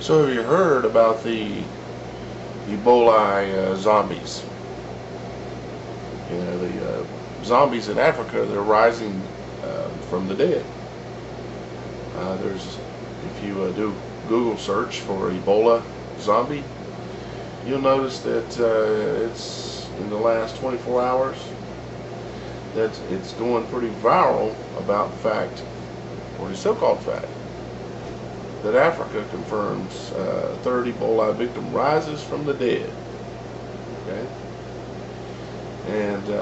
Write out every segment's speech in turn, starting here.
So have you heard about the Ebola zombies? You know, the zombies in Africa, they're rising from the dead. If you do Google search for Ebola zombie, you'll notice that it's in the last 24 hours that it's going pretty viral about the fact, or the so-called fact, that Africa confirms third Ebola victim rises from the dead. Okay, and you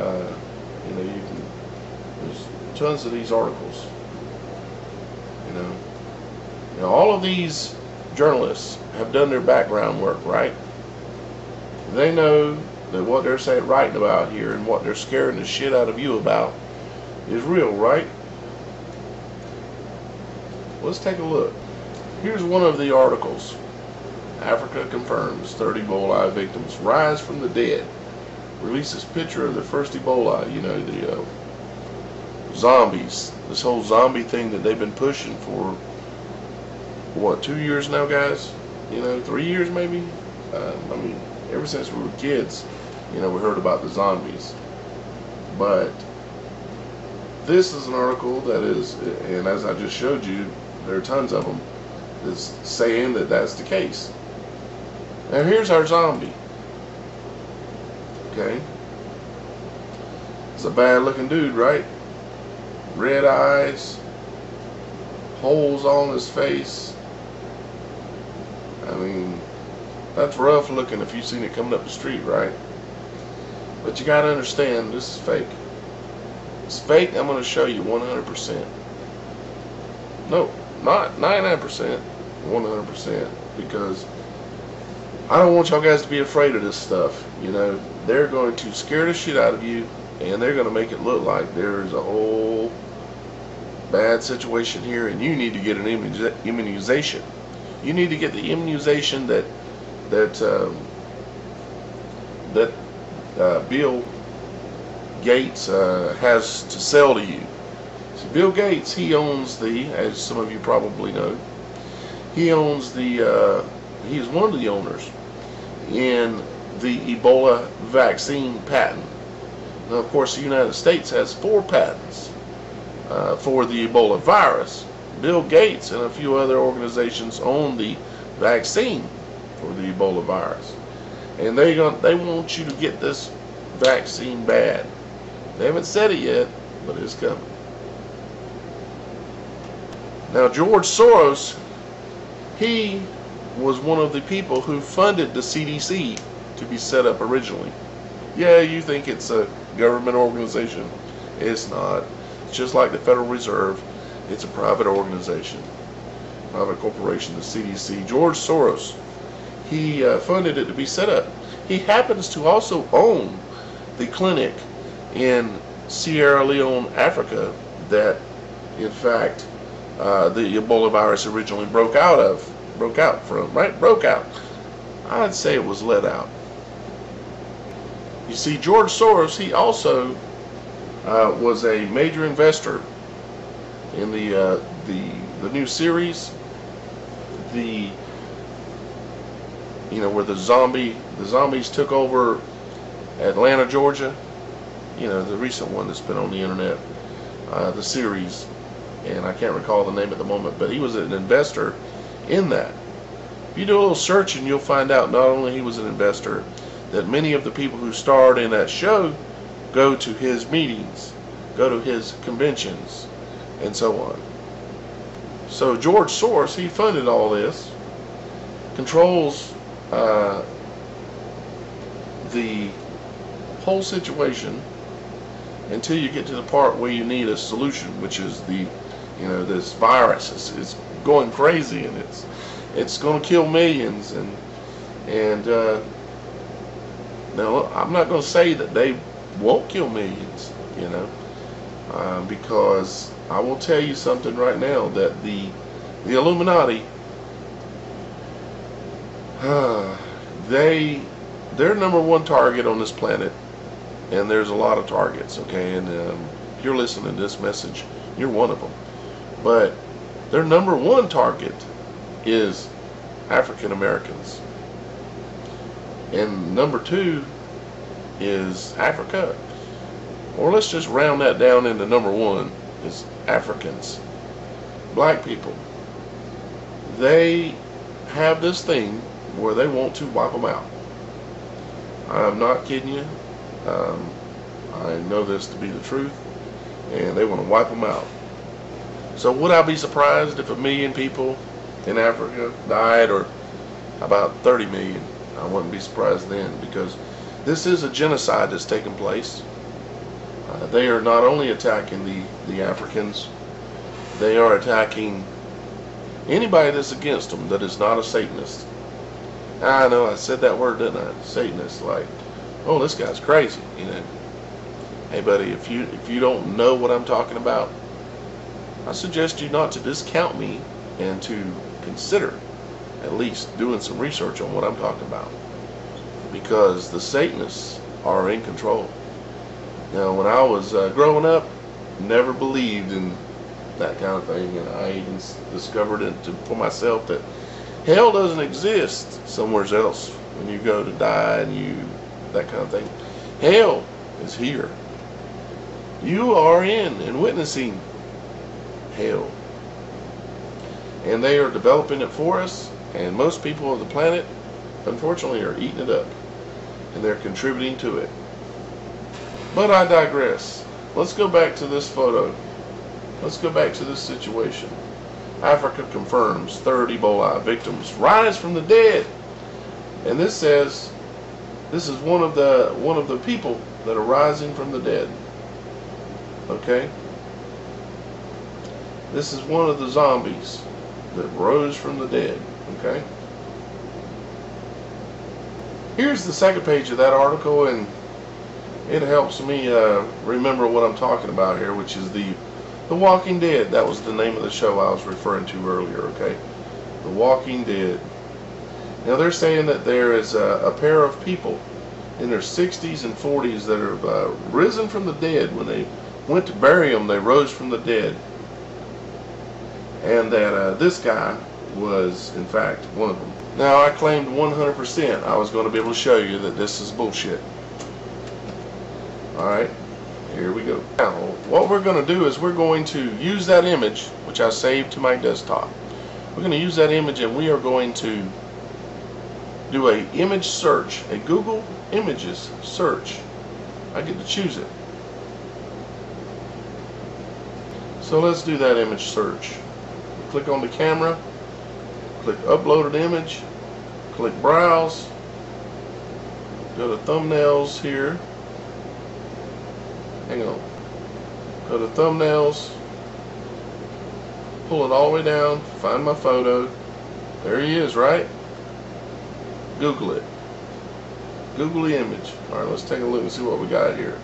know, there's tons of these articles. You know, all of these journalists have done their background work, right? They know that what they're saying, writing about here, and what they're scaring the shit out of you about is real, right? Let's take a look. Here's one of the articles. Africa confirms 30 Ebola victims rise from the dead. Releases picture of the first Ebola. You know, the zombies. This whole zombie thing that they've been pushing for, what, 2 years now, guys? You know, 3 years maybe? I mean, ever since we were kids, you know, we heard about the zombies. But this is an article that is, and as I just showed you, there are tons of them, that's saying that that's the case. Now here's our zombie. Okay, it's a bad looking dude, right? Red eyes, holes on his face. I mean, that's rough looking if you've seen it coming up the street, right? But you gotta understand, this is fake. It's fake. I'm gonna show you 100%. No, not 99%, 100%, because I don't want y'all guys to be afraid of this stuff. You know, they're going to scare the shit out of you, and they're going to make it look like there's a whole bad situation here, and you need to get an immunization. You need to get the immunization that Bill Gates has to sell to you. So Bill Gates, he owns as some of you probably know, he owns he is one of the owners in the Ebola vaccine patent. Now, of course, the United States has 4 patents for the Ebola virus. Bill Gates and a few other organizations own the vaccine for the Ebola virus, and they want you to get this vaccine bad. They haven't said it yet, but it's coming. Now, George Soros, he was one of the people who funded the CDC to be set up originally. Yeah, you think it's a government organization. It's not. It's just like the Federal Reserve. It's a private organization, private corporation, the CDC. George Soros, he funded it to be set up. He happens to also own the clinic in Sierra Leone, Africa, that, in fact, the Ebola virus originally broke out from, right? Broke out. I'd say it was let out. You see, George Soros, he also was a major investor in the new series, where the zombies took over Atlanta, Georgia. You know, the recent one that's been on the internet, the series, and I can't recall the name at the moment, but he was an investor in that. If you do a little searching, you'll find out not only he was an investor, that many of the people who starred in that show go to his meetings, go to his conventions, and so on. So George Soros, he funded all this, controls the whole situation until you get to the part where you need a solution, which is this virus is going crazy, and it's going to kill millions, and now I'm not going to say that they won't kill millions, because I will tell you something right now, that the Illuminati, they're number one target on this planet, and there's a lot of targets, okay, and if you're listening to this message, you're one of them, but their number one target is African Americans. And number 2 is Africa. Or let's just round that down into number 1 is Africans. Black people. They have this thing where they want to wipe them out. I'm not kidding you. I know this to be the truth, and they want to wipe them out. So would I be surprised if 1 million people in Africa died, or about 30 million? I wouldn't be surprised then, because this is a genocide that's taking place. They are not only attacking the Africans, they are attacking anybody that's against them that is not a Satanist. I know I said that word, didn't I? Satanist, like, oh, this guy's crazy, you know. Hey, buddy, if you don't know what I'm talking about, I suggest you not to discount me and to consider at least doing some research on what I'm talking about, because the Satanists are in control. Now, when I was growing up, never believed in that kind of thing, and I even discovered it for myself that hell doesn't exist somewhere else when you go to die and that kind of thing. Hell is here. You are in and witnessing hell, and they are developing it for us, and most people of the planet unfortunately are eating it up, and they're contributing to it. But I digress. Let's go back to this photo. Let's go back to this situation. Africa confirms 3rd Ebola victims rise from the dead. And this says this is one of the people that are rising from the dead. Okay? This is one of the zombies that rose from the dead. Okay? Here's the second page of that article, and it helps me remember what I'm talking about here, which is The Walking Dead. That was the name of the show I was referring to earlier, okay? The Walking Dead. Now they're saying that there is a pair of people in their 60s and 40s that have risen from the dead. When they went to bury them, they rose from the dead. And that this guy was, in fact, one of them. Now, I claimed 100% I was going to be able to show you that this is bullshit. Alright, here we go. Now, what we're going to do is we're going to use that image, which I saved to my desktop. We're going to use that image, and we are going to do a image search, a Google Images search. I get to choose it. So let's do that image search. Click on the camera, click upload an image, click browse, go to thumbnails here. Hang on. Go to thumbnails, pull it all the way down, find my photo. There he is, right? Google it. Google the image. Alright, let's take a look and see what we got here.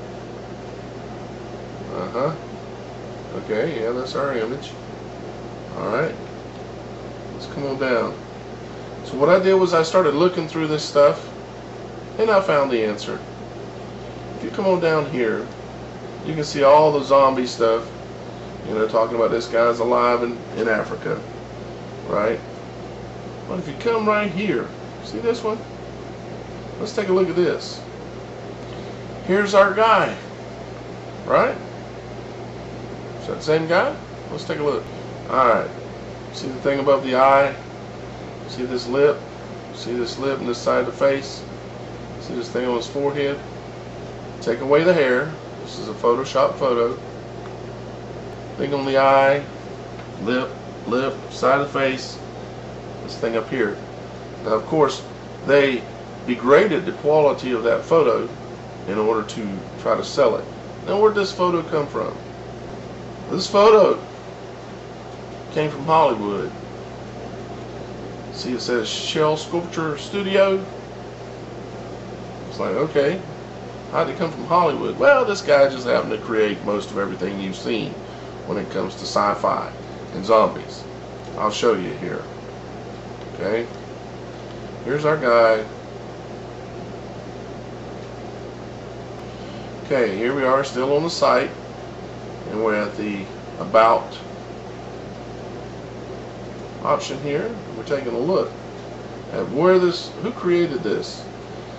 Okay, yeah, that's our image. Alright. Let's come on down. So what I did was I started looking through this stuff, and I found the answer. If you come on down here, you can see all the zombie stuff, you know, talking about this guy's alive in Africa, right? But if you come right here, see this one? Let's take a look at this. Here's our guy, right? Is that the same guy? Let's take a look. Alright, see the thing above the eye? See this lip? See this lip and this side of the face? See this thing on his forehead? Take away the hair. This is a Photoshop photo. Thing on the eye, lip, side of the face, this thing up here. Now, of course, they degraded the quality of that photo in order to try to sell it. Now, where'd this photo come from? This photo came from Hollywood. See, it says Shell Sculpture Studio. It's like, okay, how'd it come from Hollywood? Well, this guy just happened to create most of everything you've seen when it comes to sci-fi and zombies. I'll show you here. Okay, here's our guy. Okay, here we are still on the site, and we're at the About option here. We're taking a look. Who created this?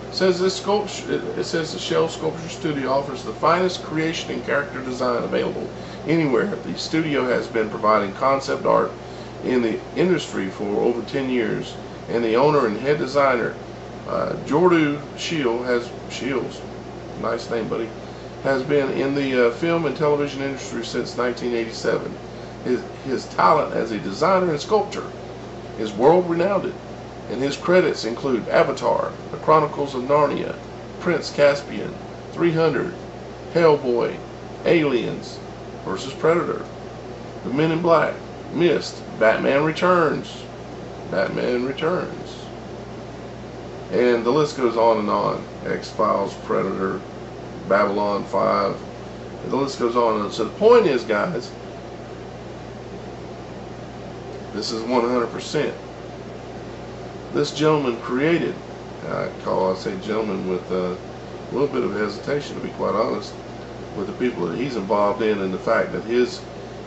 It says this sculpture. It says the Shell Sculpture Studio offers the finest creation and character design available anywhere. The studio has been providing concept art in the industry for over 10 years, and the owner and head designer, Jordu Shields, nice name, buddy, has been in the film and television industry since 1987. His talent as a designer and sculptor is world-renowned, and his credits include Avatar, The Chronicles of Narnia, Prince Caspian, 300, Hellboy, Aliens vs. Predator, The Men in Black, Mist, Batman Returns, and the list goes on and on. X-Files, Predator, Babylon 5, and the list goes on and on. So the point is, guys, this is 100%. This gentleman created, I say gentleman with a little bit of hesitation, to be quite honest, with the people that he's involved in, and the fact that his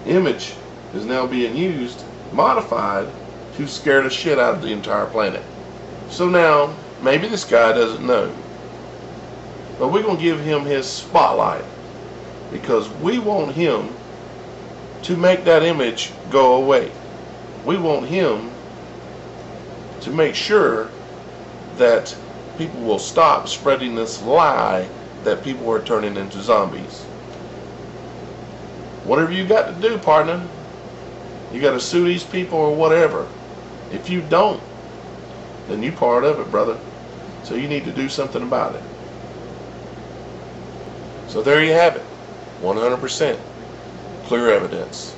image is now being used, modified, to scare the shit out of the entire planet. So now, maybe this guy doesn't know, but we're going to give him his spotlight, because we want him to make that image go away. We want him to make sure that people will stop spreading this lie that people are turning into zombies. Whatever you got to do, partner, you got to sue these people or whatever. If you don't, then you part of it, brother. So you need to do something about it. So there you have it. 100% clear evidence.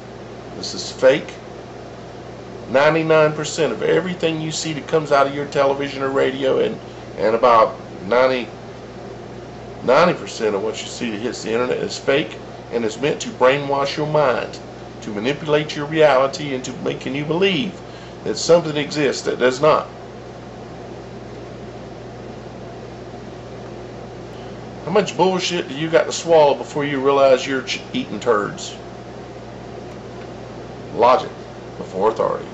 This is fake. 99% of everything you see that comes out of your television or radio, and about 90% of what you see that hits the internet is fake, and is meant to brainwash your mind, to manipulate your reality into making you believe that something exists that does not. How much bullshit do you got to swallow before you realize you're eating turds? Logic before authority.